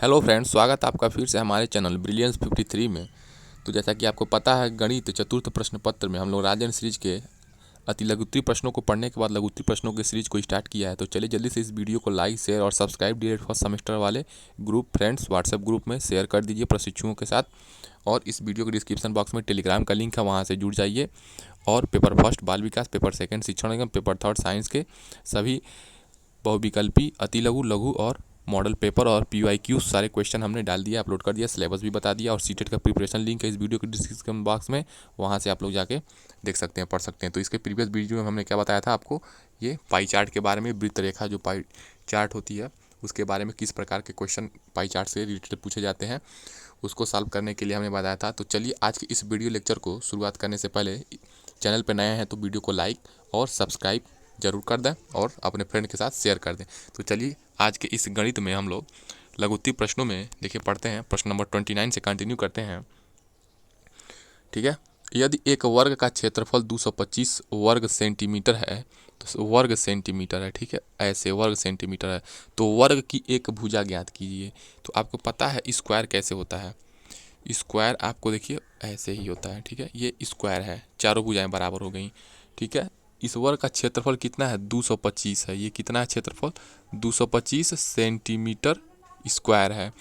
Hello friends, स्वागत है आपका फिर से हमारे चैनल ब्रिलियंस 53 में। तो जैसा कि आपको पता है, गणित चतुर्थ प्रश्न पत्र में हम लोग राजन सीरीज के अति लघुत्तरीय प्रश्नों को पढ़ने के बाद लघुत्तरीय प्रश्नों की सीरीज को स्टार्ट किया है। तो चलिए जल्दी से इस वीडियो को लाइक, शेयर और सब्सक्राइब डायरेक्ट फर्स्ट सेमेस्टर वाले ग्रुप फ्रेंड्स व्हाट्सएप ग्रुप में शेयर कर दीजिए प्रशिक्षुओं के साथ। और इस वीडियो के डिस्क्रिप्शन बॉक्स में टेलीग्राम का लिंक है, वहाँ से जुड़ जाइए। और पेपर फर्स्ट बाल विकास, पेपर सेकंड शिक्षण निगम, पेपर थर्ड साइंस के सभी बहुविकल्पी, अति लघु, लघु और मॉडल पेपर और PYQ सारे क्वेश्चन हमने डाल दिया, अपलोड कर दिया, सिलेबस भी बता दिया। और सीटेट का प्रिपरेशन लिंक है इस वीडियो के डिस्क्रिप्शन बॉक्स में, वहाँ से आप लोग जाके देख सकते हैं, पढ़ सकते हैं। तो इसके प्रीवियस वीडियो में हमने क्या बताया था आपको, ये पाई चार्ट के बारे में, वृत्त रेखा जो पाई चार्ट होती है उसके बारे में किस प्रकार के क्वेश्चन पाई चार्ट से रिलेटेड पूछे जाते हैं, उसको सॉल्व करने के लिए हमने बताया था। तो चलिए आज के इस वीडियो लेक्चर को शुरुआत करने से पहले, चैनल पर नए हैं तो वीडियो को लाइक और सब्सक्राइब जरूर कर दें और अपने फ्रेंड के साथ शेयर कर दें। तो चलिए आज के इस गणित में हम लोग लघुत्तरीय प्रश्नों में देखिए पढ़ते हैं। प्रश्न नंबर 29 से कंटिन्यू करते हैं, ठीक है। यदि एक वर्ग का क्षेत्रफल 225 वर्ग सेंटीमीटर है, तो वर्ग सेंटीमीटर है, ठीक है, ऐसे वर्ग सेंटीमीटर है, तो वर्ग की एक भुजा ज्ञात कीजिए। तो आपको पता है स्क्वायर कैसे होता है। स्क्वायर आपको देखिए ऐसे ही होता है, ठीक है। ये स्क्वायर है, चारों भुजाएं बराबर हो गई, ठीक है। इस वर्ग का क्षेत्रफल कितना है, 225 है। ये कितना है क्षेत्रफल, 225 सेंटीमीटर स्क्वायर है।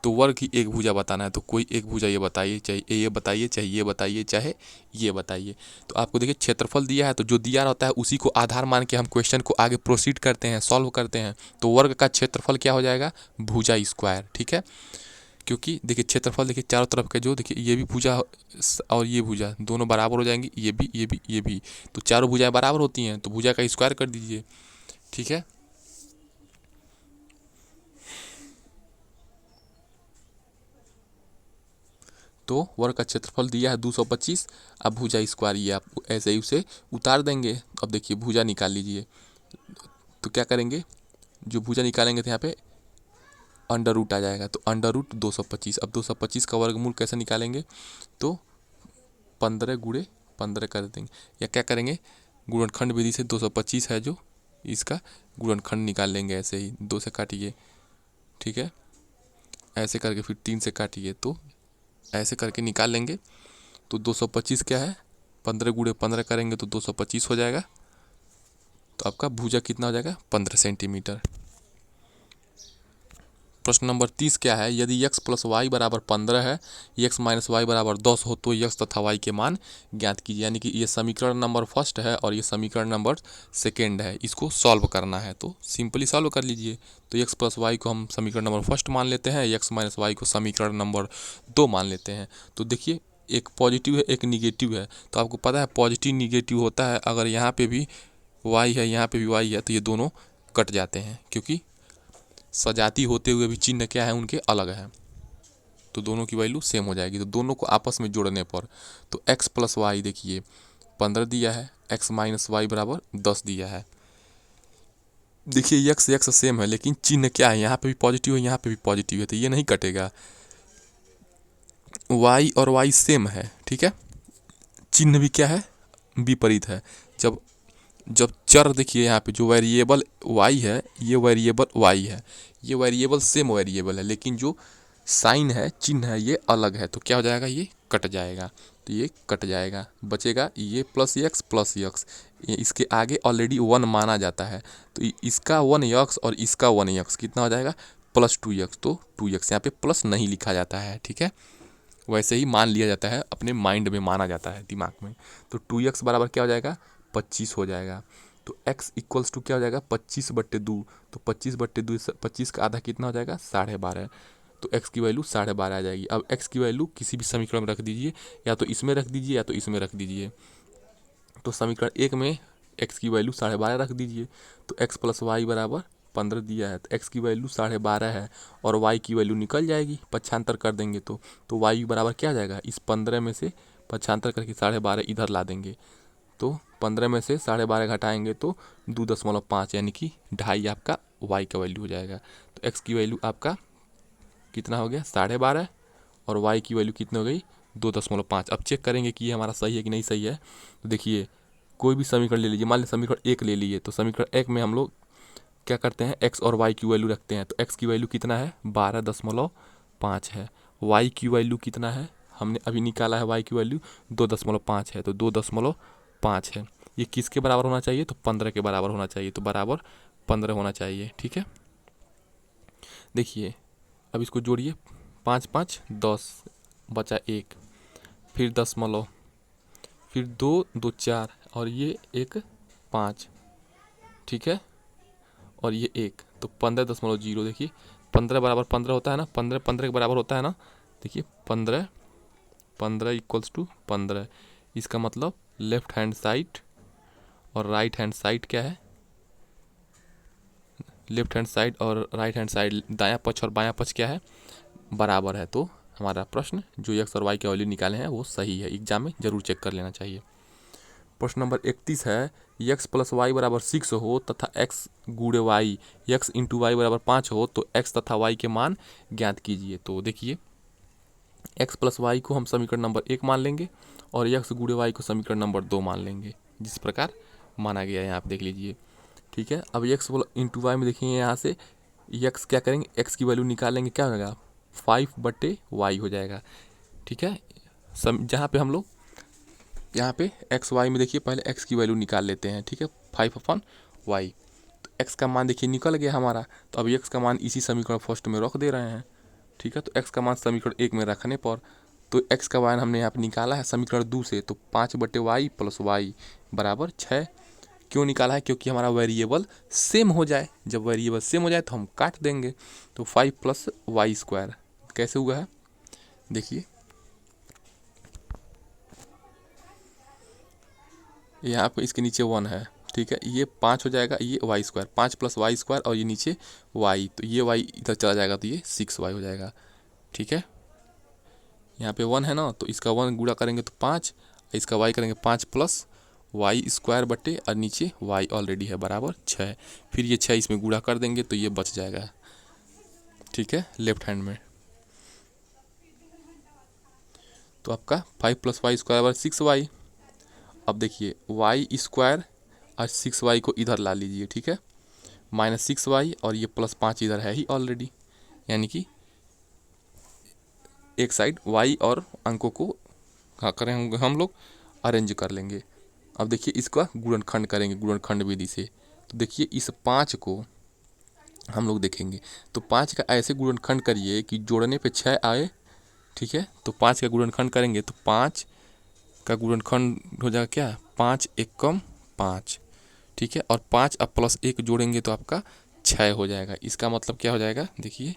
तो वर्ग की एक भुजा बताना है, तो कोई एक भुजा ये बताइए, चाहे ये बताइए, चाहे ये बताइए, चाहे ये बताइए। तो आपको देखिए क्षेत्रफल दिया है, तो जो दिया रहता है उसी को आधार मान के हम क्वेश्चन को आगे प्रोसीड करते हैं, सॉल्व करते हैं। तो वर्ग का क्षेत्रफल क्या हो जाएगा, भुजा स्क्वायर, ठीक है। क्योंकि देखिए क्षेत्रफल देखिए चारों तरफ के, जो देखिए ये भी भुजा और ये भुजा दोनों बराबर हो जाएंगी, ये भी, ये भी, ये भी। तो चारों भुजाएं बराबर होती हैं, तो भुजा का स्क्वायर कर दीजिए, ठीक है। तो वर्ग का क्षेत्रफल दिया है 225, अब भुजा स्क्वायर ये आप ऐसे ही उसे उतार देंगे। अब देखिए भुजा निकाल लीजिए, तो क्या करेंगे, जो भुजा निकालेंगे तो यहाँ पे अंडर रूट आ जाएगा, तो अंडर रूट 225। अब 225 का वर्गमूल कैसे निकालेंगे, तो 15 गुणे 15 कर देंगे, या क्या करेंगे, गुणनखंड विधि से 225 है जो, इसका गुणनखंड निकाल लेंगे, ऐसे ही 2 से काटिए, ठीक है। ऐसे करके फिर 3 से काटिए, तो ऐसे करके निकाल लेंगे। तो 225 क्या है, 15 गुणे 15 करेंगे तो 225 हो जाएगा। तो आपका भुजा कितना हो जाएगा, 15 सेंटीमीटर। प्रश्न नंबर 30 क्या है, यदि x प्लस वाई बराबर 15 है, x माइनस वाई बराबर 10 हो, तो x तथा y के मान ज्ञात कीजिए। यानी कि ये समीकरण नंबर फर्स्ट है और ये समीकरण नंबर सेकेंड है, इसको सॉल्व करना है। तो सिंपली सॉल्व कर लीजिए। तो x प्लस वाई को हम समीकरण नंबर फर्स्ट मान लेते हैं, x माइनस वाई को समीकरण नंबर 2 मान लेते हैं। तो देखिए एक पॉजिटिव है, एक निगेटिव है। तो आपको पता है पॉजिटिव निगेटिव होता है, अगर यहाँ पे भी y है, यहाँ पे भी y है, तो ये दोनों कट जाते हैं, क्योंकि सजाती होते हुए भी चिन्ह क्या है उनके अलग है, तो दोनों की वैल्यू सेम हो जाएगी। तो दोनों को आपस में जोड़ने पर, तो x प्लस वाई देखिए 15 दिया है, x माइनस वाई बराबर 10 दिया है। देखिए x सेम है, लेकिन चिन्ह क्या है, यहाँ पे भी पॉजिटिव है, यहाँ पे भी पॉजिटिव है, तो ये नहीं कटेगा। y और y सेम है, ठीक है, चिन्ह भी क्या है, विपरीत है। जब जब चर देखिए यहाँ पे जो वेरिएबल y है, ये वेरिएबल y है, ये वेरिएबल सेम वेरिएबल है, लेकिन जो साइन है, चिन्ह है, ये अलग है। तो क्या हो जाएगा, ये कट जाएगा, तो ये कट जाएगा, बचेगा ये प्लस एक्स। ये इसके आगे ऑलरेडी 1 माना जाता है, तो इसका 1x और इसका 1x कितना हो जाएगा, +2x। तो 2x यहाँ पे प्लस नहीं लिखा जाता है, ठीक है, वैसे ही मान लिया जाता है, अपने माइंड में माना जाता है, दिमाग में। तो 2x बराबर क्या हो जाएगा, 25 हो जाएगा। तो x इक्वल्स टू क्या हो जाएगा, 25/2। तो 25/2, 25 का आधा कितना हो जाएगा, 12.5। तो x की वैल्यू 12.5 आ जाएगी। अब x की वैल्यू किसी भी समीकरण में रख दीजिए, या तो इसमें रख दीजिए या तो इसमें रख दीजिए। तो समीकरण 1 में x की वैल्यू 12.5 रख दीजिए। तो x प्लस वाई बराबर 15 दिया है, तो x की वैल्यू 12.5 है, और y की वैल्यू निकल जाएगी, पक्षांतर कर देंगे तो y बराबर क्या आ जाएगा, इस 15 में से पक्षांतर करके 12.5 इधर ला देंगे, तो 15 में से 12.5 घटाएंगे तो 2.5, यानी कि 2.5 आपका y का वैल्यू हो जाएगा। तो x की वैल्यू आपका कितना हो गया, 12.5, और y की वैल्यू कितनी हो गई, 2.5। अब चेक करेंगे कि ये हमारा सही है कि नहीं सही है। तो देखिए कोई भी समीकरण ले लीजिए, मान लीजिए समीकरण 1 ले लिए, तो समीकरण 1 में हम लोग क्या करते हैं, x और y की वैल्यू रखते हैं। तो x की वैल्यू कितना है, 12.5 है। y की वैल्यू कितना है, हमने अभी निकाला है, y की वैल्यू 2.5 है, तो 2.5 है। ये किसके बराबर होना चाहिए, तो 15 के बराबर होना चाहिए, तो बराबर 15 होना चाहिए। ठीक है, देखिए अब इसको जोड़िए, 5 5 10 बचा 1, फिर दशमलव, फिर 2 2 4 और ये 1 5, ठीक है, और ये 1, तो 15.0। देखिए 15 बराबर 15 होता है ना, 15 15 के बराबर होता है ना। देखिए 15 15 इक्वल्स टू 15, इसका मतलब लेफ्ट हैंड साइड और राइट हैंड साइड क्या है, लेफ्ट हैंड साइड और राइट हैंड साइड, दायां पक्ष और बायां पक्ष क्या है, बराबर है। तो हमारा प्रश्न जो एक्स और वाई के वैल्यू निकाले हैं वो सही है, एग्जाम में जरूर चेक कर लेना चाहिए। प्रश्न नंबर 31 है, x प्लस वाई बराबर 6 हो तथा x गुणे वाई, x इंटू वाई बराबर 5 हो तो x तथा y के मान ज्ञात कीजिए। तो देखिए x प्लस वाई को हम समीकरण नंबर 1 मान लेंगे और x गुणे वाई को समीकरण नंबर 2 मान लेंगे, जिस प्रकार माना गया है यहाँ पे देख लीजिए। ठीक है, अब x इंटू वाई में देखिए यहाँ से x क्या करेंगे, x की वैल्यू निकालेंगे, क्या होगा 5/y हो जाएगा। ठीक है, जहाँ पे हम लोग यहाँ पे एक्स वाई में देखिए पहले x की वैल्यू निकाल लेते हैं। ठीक है, 5/y, तो x का मान देखिए निकल गया हमारा। तो अब x का मान इसी समीकरण फर्स्ट में रख दे रहे हैं। ठीक है, तो x का मान समीकरण 1 में रखने पर तो x का मान हमने यहाँ पे निकाला है समीकरण 2 से, तो 5/y प्लस वाई बराबर 6। क्यों निकाला है, क्योंकि हमारा वेरिएबल सेम हो जाए। जब वेरिएबल सेम हो जाए तो हम काट देंगे। तो 5 प्लस वाई स्क्वायर कैसे हुआ है, देखिए यहाँ पे इसके नीचे 1 है। ठीक है, ये 5 हो जाएगा, ये y square, 5 plus y square और ये नीचे y, तो ये y इधर चला जाएगा तो ये 6y हो जाएगा। ठीक है, यहाँ पे 1 है ना, तो इसका 1 गुणा करेंगे तो 5, इसका y करेंगे 5 प्लस वाई स्क्वायर बटे और नीचे y ऑलरेडी है बराबर 6, फिर ये 6 इसमें गुणा कर देंगे तो ये बच जाएगा। ठीक है, लेफ्ट हैंड में तो आपका 5 प्लस वाई स्क्वायर बराबर 6y। अब देखिए वाई स्क्वायर और 6y को इधर ला लीजिए। ठीक है, -6y और ये +5 इधर है ही ऑलरेडी, यानी कि एक साइड y और अंकों को क्या करेंगे हम लोग, अरेंज कर लेंगे। अब देखिए इसका गुणनखंड करेंगे गुणनखंड विधि से। तो देखिए इस 5 को हम लोग देखेंगे, तो 5 का ऐसे गुणनखंड करिए कि जोड़ने पे 6 आए। ठीक है, तो 5 का गुणनखंड करेंगे तो 5 का गुणनखंड हो जाएगा क्या, 5 एकम 5। ठीक है, और 5 अब +1 जोड़ेंगे तो आपका 6 हो जाएगा। इसका मतलब क्या हो जाएगा, देखिए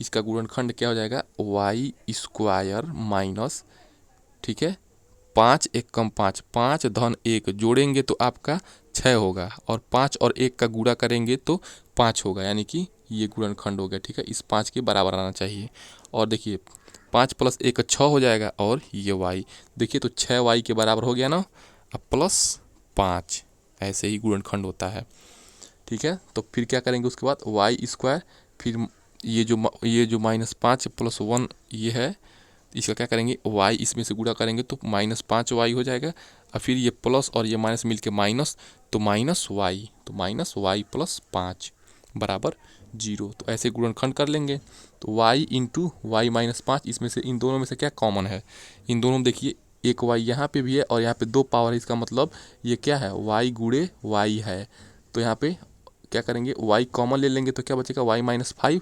इसका गुणनखंड क्या हो जाएगा, वाई स्क्वायर माइनस, ठीक है 5 एकम 5, 5 धन 1 जोड़ेंगे तो आपका 6 होगा, और 5 और 1 का गुणा करेंगे तो 5 होगा, यानी कि ये गुणनखंड हो गया। ठीक है, इस 5 के बराबर आना चाहिए। और देखिए 5 + 1 6 हो जाएगा, और ये y देखिए तो 6y के बराबर हो गया ना, अब +5 ऐसे ही गुणनखंड होता है। ठीक है, तो फिर क्या करेंगे उसके बाद वाई स्क्वायर, फिर ये जो -5 + 1 ये है, इसका क्या करेंगे y इसमें से गुणा करेंगे तो -5y हो जाएगा, और फिर ये प्लस और ये माइनस मिलके माइनस, तो -y, तो -y + 5 बराबर 0। तो ऐसे गुणनखंड कर लेंगे। तो y इंटू वाई -5, इसमें से इन दोनों में से क्या कॉमन है, इन दोनों में देखिए एक y यहाँ पे भी है और यहाँ पे 2 पावर है, इसका मतलब ये क्या है, y गुणे y है। तो यहाँ पे क्या करेंगे, y कॉमन ले लेंगे तो क्या बचेगा, y -5,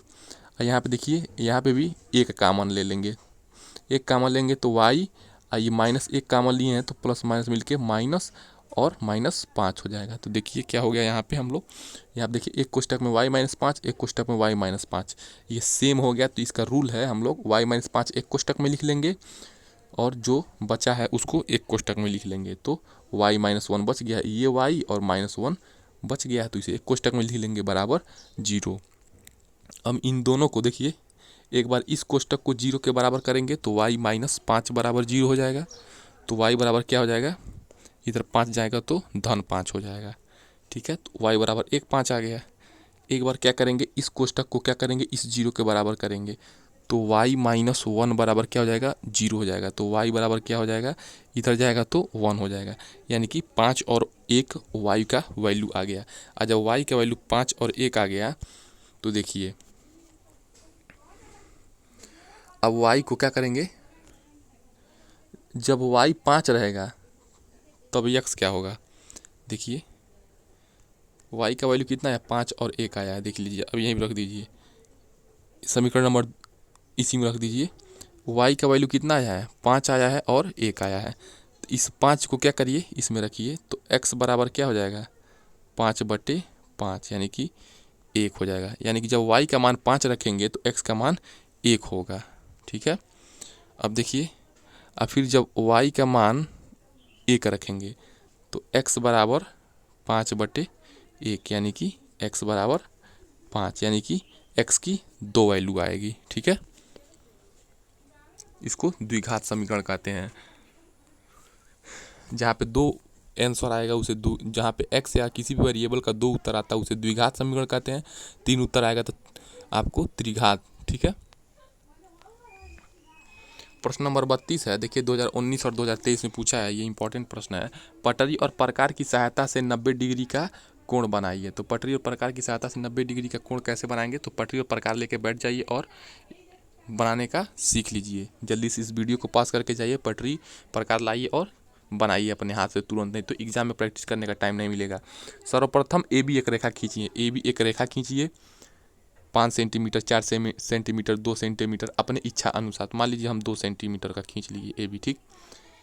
और यहाँ पे देखिए यहाँ पे भी एक कॉमन ले लेंगे, एक कॉमन लेंगे तो y, ये -1 कॉमन लिए हैं तो प्लस माइनस मिलके माइनस और -5 हो जाएगा। तो देखिए क्या हो गया यहाँ पे हम लोग, यहाँ देखिए एक कोष्टक में y -5, एक कोष्टक में y -5, ये सेम हो गया। तो इसका रूल है हम लोग y -5 एक कोष्टक में लिख लेंगे और जो बचा है उसको एक कोष्टक में लिख लेंगे, तो y -1 बच गया, ये y और -1 बच गया है, तो इसे एक कोष्टक में लिख लेंगे बराबर 0। अब इन दोनों को देखिए एक बार इस कोष्टक को 0 के बराबर करेंगे तो y -5 बराबर 0 हो जाएगा। तो y बराबर क्या हो जाएगा, इधर 5 जाएगा तो -5 हो जाएगा। ठीक है, तो y बराबर 1 5 आ गया। एक बार क्या करेंगे, इस कोष्टक को क्या करेंगे, इस 0 के बराबर करेंगे तो y माइनस 1 बराबर क्या हो जाएगा, 0 हो जाएगा। तो y बराबर क्या हो जाएगा, इधर जाएगा तो 1 हो जाएगा, यानी कि 5 और 1 y का वैल्यू आ गया। और जब y का वैल्यू 5 और 1 आ गया तो देखिए अब y को क्या करेंगे, जब y 5 रहेगा तब x क्या होगा। देखिए y का वैल्यू कितना है, 5 और 1 आया है, देख लीजिए। अब यहीं रख दीजिए, समीकरण नंबर इसी में रख दीजिए। y का वैल्यू कितना आया है, 5 आया है और 1 आया है। तो इस 5 को क्या करिए, इसमें रखिए, तो x बराबर क्या हो जाएगा, 5/5, यानी कि 1 हो जाएगा। यानी कि जब y का मान 5 रखेंगे तो x का मान 1 होगा। ठीक है, अब देखिए, अब फिर जब y का मान 1 रखेंगे तो x बराबर 5/1, यानी कि x बराबर 5, यानी कि x की 2 वैल्यू आएगी। ठीक है, इसको द्विघात समीकरण कहते हैं। जहाँ पे 2 आंसर आएगा उसे जहाँ पे x या किसी भी वेरिएबल का 2 उत्तर आता है उसे द्विघात समीकरण कहते हैं। 3 उत्तर आएगा तो आपको त्रिघात। ठीक है, प्रश्न नंबर 32 है। देखिए 2019 और 2023 में पूछा है, ये इंपॉर्टेंट प्रश्न है। पटरी और प्रकार की सहायता से 90 डिग्री का कोण बनाइए। तो पटरी और प्रकार की सहायता से 90 डिग्री का कोण कैसे बनाएंगे, तो पटरी और प्रकार लेके बैठ जाइए और बनाने का सीख लीजिए। जल्दी से इस वीडियो को पास करके जाइए, पटरी प्रकार लाइए और बनाइए अपने हाथ से तुरंत, नहीं तो एग्जाम में प्रैक्टिस करने का टाइम नहीं मिलेगा। सर्वप्रथम ए बी एक रेखा खींचिए। ए बी एक रेखा खींचिए, 5 सेंटीमीटर, 4 सेंटीमीटर, 2 सेंटीमीटर, अपने इच्छा अनुसार। मान लीजिए हम 2 सेंटीमीटर का खींच लीजिए ए बी। ठीक,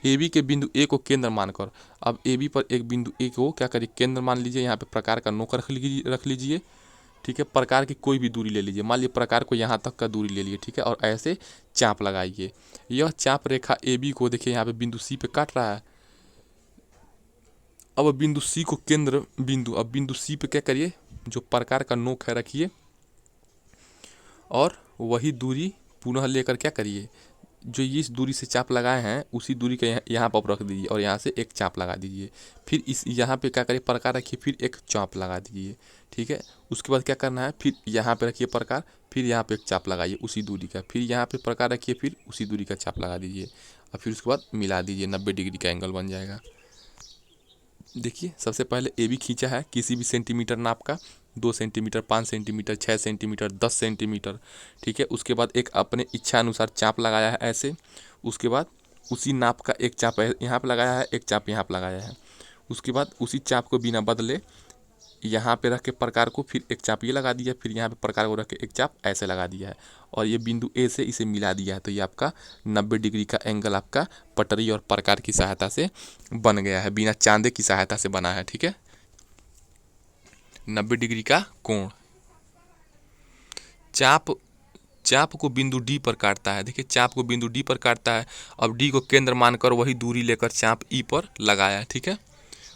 ए बी के बिंदु ए को केंद्र मानकर, अब ए बी पर एक बिंदु ए को क्या करिए, केंद्र मान लीजिए। यहाँ पे प्रकार का नोक रख लीजिए। ठीक है, प्रकार की कोई भी दूरी ले लीजिए, मान लीजिए प्रकार को यहाँ तक का दूरी ले लिए। ठीक है, और ऐसे चाप लगाइए। यह चाप रेखा ए बी को देखिए यहाँ पे बिंदु सी पे काट रहा है। अब बिंदु सी को केंद्र बिंदु, अब बिंदु सी पे क्या करिए, जो प्रकार का नोक है रखिए और वही दूरी पुनः लेकर क्या करिए, जो इस दूरी से चाप लगाए हैं उसी दूरी का यहाँ पर रख दीजिए और यहाँ से एक चाप लगा दीजिए। फिर इस यहाँ पे क्या करिए, प्रकार रखिए, फिर एक चाप लगा दीजिए। ठीक है, उसके बाद क्या करना है, फिर यहाँ पे रखिए प्रकार, फिर यहाँ पे एक चाप लगाइए उसी दूरी का, फिर यहाँ पे प्रकार रखिए, फिर उसी दूरी का चाप लगा दीजिए और फिर उसके बाद मिला दीजिए, 90 डिग्री का एंगल बन जाएगा। देखिए सबसे पहले ए बी खींचा है किसी भी सेंटीमीटर नाप का, 2 सेंटीमीटर, 5 सेंटीमीटर, 6 सेंटीमीटर, 10 सेंटीमीटर। ठीक है, उसके बाद एक अपने इच्छा अनुसार चाप लगाया है ऐसे। उसके बाद उसी नाप का एक चाप यहाँ पे लगाया है, एक चाप यहाँ पे लगाया है। उसके बाद उसी चाप को बिना बदले यहाँ पे रख के प्रकार को फिर एक चाप ये लगा दिया, फिर यहाँ पे प्रकार को रख के एक चाप ऐसे लगा दिया है और ये बिंदु ए से इसे मिला दिया है। तो ये आपका 90 डिग्री का एंगल आपका पटरी और प्रकार की सहायता से बन गया है, बिना चांदे की सहायता से बना है। ठीक है, 90 डिग्री का कोण। चाप को बिंदु डी पर काटता है। देखिए चाप को बिंदु डी पर काटता है। अब डी को केंद्र मानकर वही दूरी लेकर चाप ई पर लगाया। ठीक है,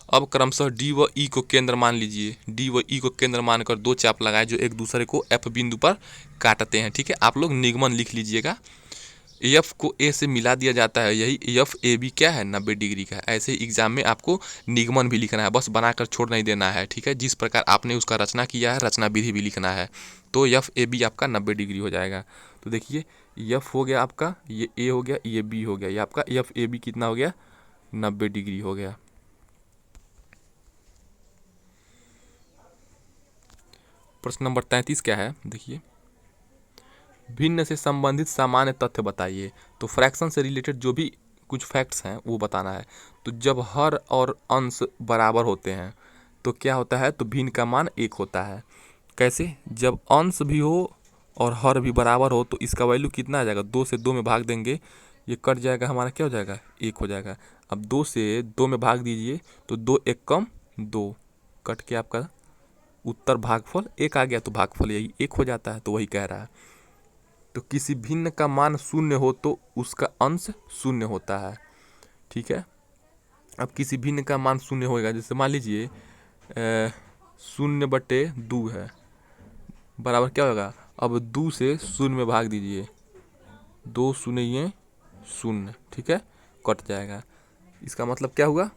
अब क्रमशः डी व ई को केंद्र मान लीजिए। डी व ई को केंद्र मानकर 2 चाप लगाए जो एक दूसरे को एफ बिंदु पर काटते हैं। ठीक है, आप लोग निगमन लिख लीजिएगा। एफ को ए से मिला दिया जाता है, यही एफ ए बी क्या है, 90 डिग्री का। ऐसे ही एग्जाम में आपको निगमन भी लिखना है, बस बनाकर छोड़ नहीं देना है। ठीक है, जिस प्रकार आपने उसका रचना किया है रचना विधि भी लिखना है। तो एफ ए बी आपका 90 डिग्री हो जाएगा। तो देखिए एफ हो गया आपका, ये ए हो गया, ये बी हो गया, ये आपका एफ ए बी कितना हो गया, 90 डिग्री हो गया। प्रश्न नंबर 33 क्या है, देखिए भिन्न से संबंधित सामान्य तथ्य बताइए। तो फ्रैक्शन से रिलेटेड जो भी कुछ फैक्ट्स हैं वो बताना है। तो जब हर और अंश बराबर होते हैं तो क्या होता है, तो भिन्न का मान 1 होता है। कैसे, जब अंश भी हो और हर भी बराबर हो तो इसका वैल्यू कितना आ जाएगा, 2 से 2 में भाग देंगे, ये कट जाएगा, हमारा क्या हो जाएगा, 1 हो जाएगा। अब 2 से 2 में भाग दीजिए तो 2 1 कम 2, कट के आपका उत्तर भागफल 1 आ गया, तो भागफल यही 1 हो जाता है। तो वही कह रहा है। तो किसी भिन्न का मान 0 हो तो उसका अंश 0 होता है। ठीक है, अब किसी भिन्न का मान 0 होएगा, जैसे मान लीजिए 0/2 है, बराबर क्या होगा, अब 2 से 0 में भाग दीजिए, 2 शून्य 0। ठीक है, कट जाएगा। इसका मतलब क्या हुआ,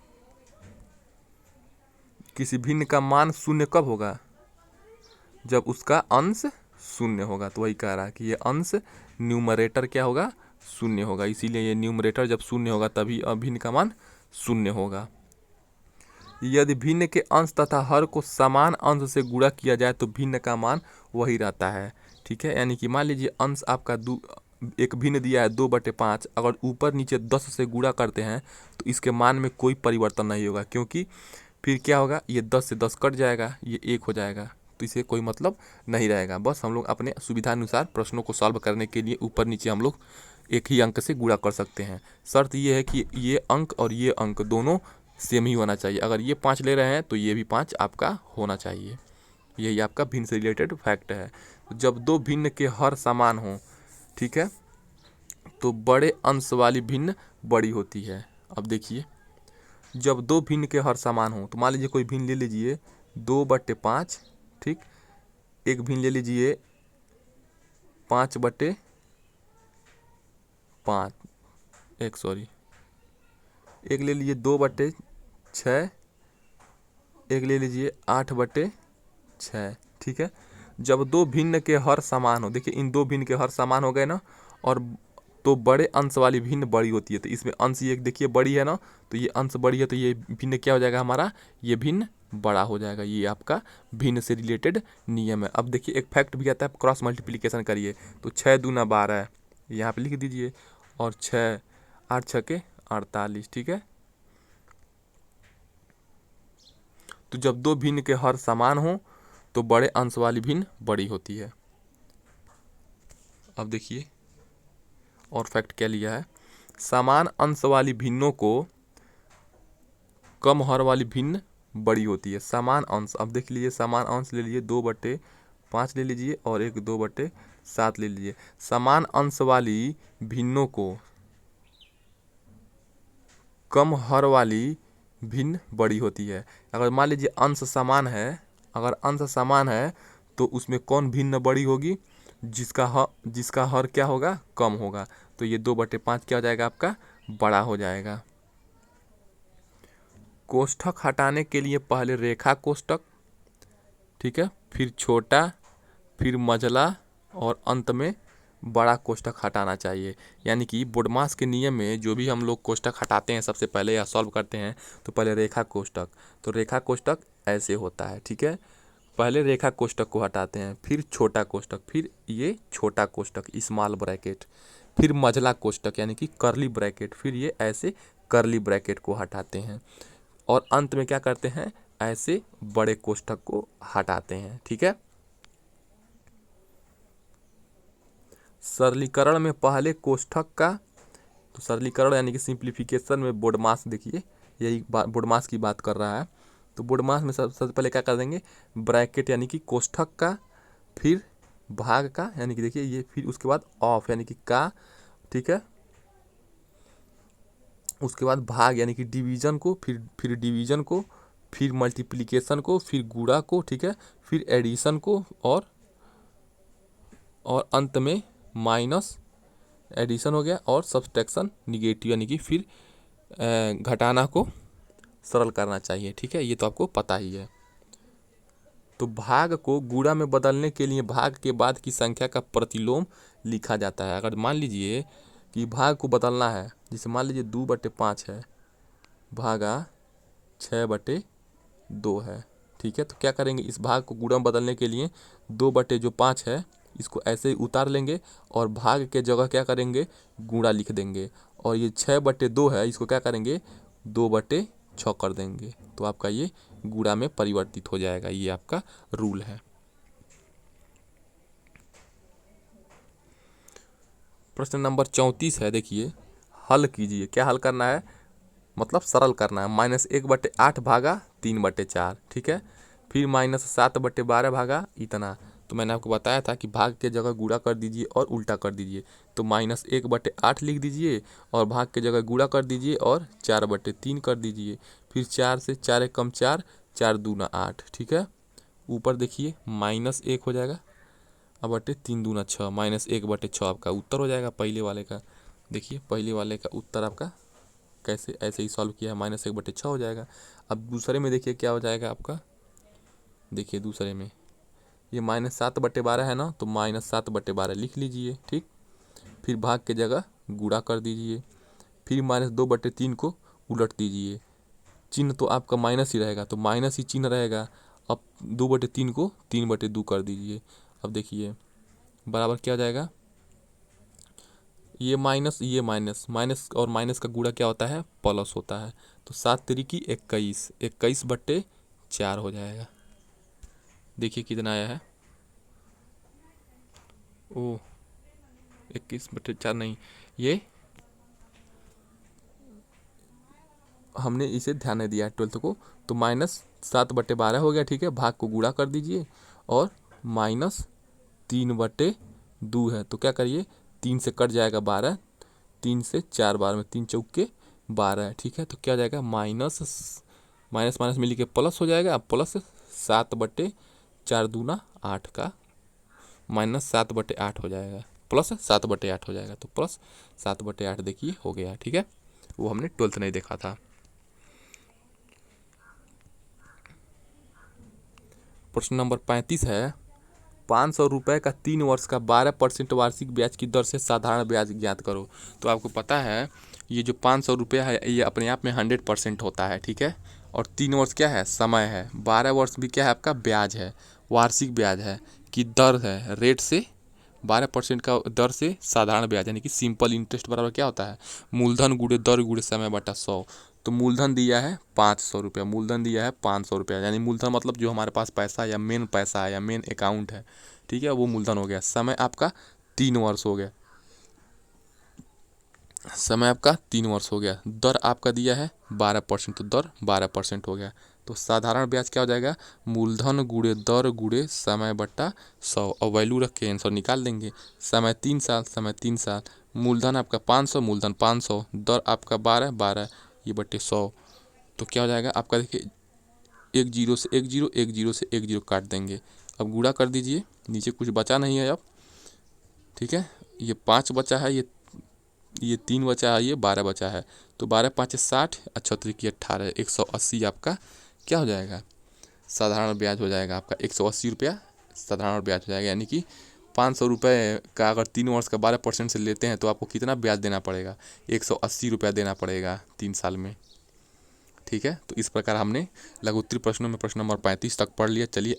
किसी भिन्न का मान 0 कब होगा, जब उसका अंश शून्य होगा। तो वही कह रहा है कि ये अंश न्यूमरेटर क्या होगा, शून्य होगा। इसीलिए ये न्यूमरेटर जब शून्य होगा तभी अभिन्न का मान शून्य होगा। यदि भिन्न के अंश तथा हर को समान अंश से गुणा किया जाए तो भिन्न का मान वही रहता है। ठीक है, यानी कि मान लीजिए अंश आपका एक भिन्न दिया है 2/5, अगर ऊपर नीचे 10 से गुणा करते हैं तो इसके मान में कोई परिवर्तन नहीं होगा, क्योंकि फिर क्या होगा, ये 10 से 10 कट जाएगा, ये 1 हो जाएगा, तो इसे कोई मतलब नहीं रहेगा। बस हम लोग अपने सुविधानुसार प्रश्नों को सॉल्व करने के लिए ऊपर नीचे हम लोग एक ही अंक से गुणा कर सकते हैं। शर्त ये है कि ये अंक और ये अंक दोनों सेम ही होना चाहिए। अगर ये 5 ले रहे हैं तो ये भी 5 आपका होना चाहिए। यही आपका भिन्न से रिलेटेड फैक्ट है। जब दो भिन्न के हर समान हो, ठीक है, तो बड़े अंश वाली भिन्न बड़ी होती है। अब देखिए, जब दो भिन्न के हर समान हो, तो मान लीजिए कोई भिन्न ले लीजिए 2/5, ठीक, एक भिन्न ले लीजिए 5/5, एक ले लीजिए 2/6, एक ले लीजिए 8/6। ठीक है, जब दो भिन्न के हर समान हो, देखिए इन दो भिन्न के हर समान हो गए ना, और तो बड़े अंश वाली भिन्न बड़ी होती है। तो इसमें अंश ये देखिए बड़ी है ना, तो ये अंश बड़ी है, तो ये भिन्न क्या हो जाएगा हमारा, ये भिन्न बड़ा हो जाएगा। ये आपका भिन्न से रिलेटेड नियम है। अब देखिए एक फैक्ट भी आता है, क्रॉस मल्टीप्लिकेशन करिए तो 6 दूना 12 यहाँ पे लिख दीजिए, और 6 8 6 48। ठीक है, तो जब दो भिन्न के हर समान हो तो बड़े अंश वाली भिन्न बड़ी होती है। अब देखिए और फैक्ट क्या लिया है, समान अंश वाली भिन्नों को कम हर वाली भिन्न बड़ी होती है। समान अंश, अब देख लीजिए समान अंश ले लीजिए 2/5 ले लीजिए, और एक 2/7 ले लीजिए। समान अंश वाली भिन्नों को कम हर वाली भिन्न बड़ी होती है। अगर मान लीजिए अंश समान है, अगर अंश समान है तो उसमें कौन भिन्न बड़ी होगी, जिसका हर क्या होगा, कम होगा। तो ये 2/5 क्या हो जाएगा आपका, बड़ा हो जाएगा। कोष्ठक हटाने के लिए पहले रेखा कोष्ठक, ठीक है, फिर छोटा, फिर मझला, और अंत में बड़ा कोष्ठक हटाना चाहिए। यानी कि बोडमास के नियम में जो भी हम लोग कोष्ठक हटाते हैं सबसे पहले या सॉल्व करते हैं, तो पहले रेखा कोष्ठक, तो रेखा कोष्ठक ऐसे होता है। ठीक है, पहले रेखा कोष्ठक को हटाते हैं, फिर छोटा कोष्ठक, फिर ये छोटा कोष्ठक स्मॉल ब्रैकेट, फिर मझला कोष्ठक यानी कि कर्ली ब्रैकेट, फिर ये ऐसे कर्ली ब्रैकेट को हटाते हैं, और अंत में क्या करते हैं, ऐसे बड़े कोष्ठक को हटाते हैं। ठीक है, सरलीकरण में पहले कोष्ठक का, तो सरलीकरण यानी कि सिंप्लीफिकेशन में बोडमास, देखिए यही बोडमास की बात कर रहा है। तो बोडमास में सबसे पहले क्या कर देंगे, ब्रैकेट यानी कि कोष्ठक का, फिर भाग का, यानी कि देखिए ये, फिर उसके बाद ऑफ यानी कि का, ठीक है, उसके बाद भाग यानी कि डिवीजन को, फिर डिवीजन को, फिर मल्टीप्लिकेशन को, फिर गुणा को, ठीक है, फिर एडिशन को, और अंत में माइनस, एडिशन हो गया, और सब्सट्रैक्शन निगेटिव यानी कि फिर घटाना को सरल करना चाहिए। ठीक है, ये तो आपको पता ही है। तो भाग को गुणा में बदलने के लिए भाग के बाद की संख्या का प्रतिलोम लिखा जाता है। अगर मान लीजिए कि भाग को बदलना है, जैसे मान लीजिए 2/5 है भागा 6/2 है। ठीक है, तो क्या करेंगे, इस भाग को गुणा में बदलने के लिए 2/5 है, इसको ऐसे ही उतार लेंगे, और भाग के जगह क्या करेंगे, गुणा लिख देंगे, और ये 6/2 है, इसको क्या करेंगे, 2/6 कर देंगे, तो आपका ये गुणा में परिवर्तित हो जाएगा। ये आपका रूल है। प्रश्न नंबर 34 है, देखिए हल कीजिए। क्या हल करना है, मतलब सरल करना है। -1/8 भागा 3/4, ठीक है, फिर -7/12 भागा इतना। तो मैंने आपको बताया था कि भाग के जगह गुणा कर दीजिए और उल्टा कर दीजिए। तो -1/8 लिख दीजिए, और भाग के जगह गुणा कर दीजिए और 4/3 कर दीजिए। फिर 4 से 4 एक कम 4, 4 दूना 8। ठीक है, ऊपर देखिए -1 हो जाएगा, अब 3 दूना 6, -1/6 आपका उत्तर हो जाएगा पहले वाले का। देखिए पहले वाले का उत्तर आपका कैसे ऐसे ही सॉल्व किया है, -1/6 हो जाएगा। अब दूसरे में देखिए क्या हो जाएगा आपका, देखिए दूसरे में ये -7/12 है ना, तो -7/12 लिख लीजिए। ठीक, फिर भाग के जगह गुणा कर दीजिए, फिर -2/3 को उलट दीजिए। चिन्ह तो आपका माइनस ही रहेगा, तो माइनस ही चिन्ह रहेगा। अब 2/3 को 3/2 कर दीजिए। अब देखिए बराबर क्या हो जाएगा, ये माइनस माइनस और माइनस का गुणा क्या होता है, प्लस होता है। तो 7×3 = 21, 21/4 हो जाएगा। देखिए कितना आया है, ओ 21/4 नहीं, ये हमने इसे ध्यान नहीं दिया 12th को, तो -7/12 हो गया। ठीक है, भाग को गुणा कर दीजिए और -3/2 है, तो क्या करिए 3 से कट जाएगा 12, 3 से 4 बार में 3 चौके 12 है। ठीक है, तो क्या हो जाएगा, माइनस माइनस माइनस मिली के प्लस हो जाएगा, प्लस 7/4×2 = 8 का -7/8 हो जाएगा, +7/8 हो जाएगा। तो +7/8 देखिए हो गया। ठीक है, वो हमने 12th नहीं देखा था। प्रश्न नंबर 35 है, 500 रुपये का 3 वर्ष का 12% वार्षिक ब्याज की दर से साधारण ब्याज ज्ञात करो। तो आपको पता है ये जो 500 रुपया है ये अपने आप में 100% होता है। ठीक है, और 3 वर्ष क्या है, समय है। 12 वर्ष भी क्या है, आपका ब्याज है, वार्षिक ब्याज है कि दर है, रेट से 12% का दर से साधारण ब्याज, यानी कि सिंपल इंटरेस्ट बराबर क्या होता है, मूलधन गुणे दर गुणे समय बटा 100। तो मूलधन दिया है 500 रुपया, मूलधन दिया है 500 रुपया, यानी मूलधन मतलब जो हमारे पास पैसा या मेन पैसा है या मेन अकाउंट है, ठीक है, वो मूलधन हो गया। समय आपका 3 वर्ष हो गया, समय आपका 3 वर्ष हो गया। दर आपका दिया है 12%, तो दर 12% हो गया। तो साधारण ब्याज क्या हो जाएगा, मूलधन गुणे दर गुणे समय बट्टा 100, और वैल्यू रख के आंसर निकाल देंगे। समय 3 साल, समय 3 साल, मूलधन आपका 500, मूलधन 500, दर आपका 12 ये बट्टे 100। तो क्या हो जाएगा आपका, देखिए 1 0 से 1 0, 1 0 से 1 0 काट देंगे। अब गुणा कर दीजिए, नीचे कुछ बचा नहीं है अब। ठीक है, ये 5 बचा है, ये 3 बचा है, ये 12 बचा है। तो 12×5 = 60, 18×18 180 आपका क्या हो जाएगा, साधारण ब्याज हो जाएगा आपका 180 रुपया साधारण ब्याज हो जाएगा। यानी कि 500 रुपये का अगर 3 वर्ष का 12% से लेते हैं तो आपको कितना ब्याज देना पड़ेगा, 180 रुपया देना पड़ेगा 3 साल में। ठीक है, तो इस प्रकार हमने लघु उत्तरीय प्रश्नों में प्रश्न नंबर 35 तक पढ़ लिया। चलिए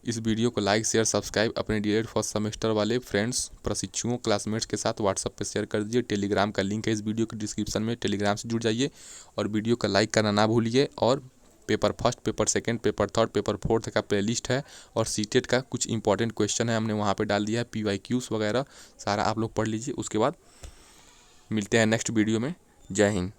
इस वीडियो को लाइक शेयर सब्सक्राइब अपने डीएलएड फर्स्ट सेमेस्टर वाले फ्रेंड्स प्रशिक्षुओं क्लासमेट्स के साथ व्हाट्सएप पे शेयर कर दीजिए। टेलीग्राम का लिंक है इस वीडियो के डिस्क्रिप्शन में, टेलीग्राम से जुड़ जाइए और वीडियो का लाइक करना ना भूलिए। और paper first, paper second, paper third, paper fourth का प्लेलिस्ट है और सीटेट का कुछ इंपॉर्टेंट क्वेश्चन है हमने वहाँ पे डाल दिया है, PYQs वगैरह सारा आप लोग पढ़ लीजिए। उसके बाद मिलते हैं नेक्स्ट वीडियो में। जय हिंद।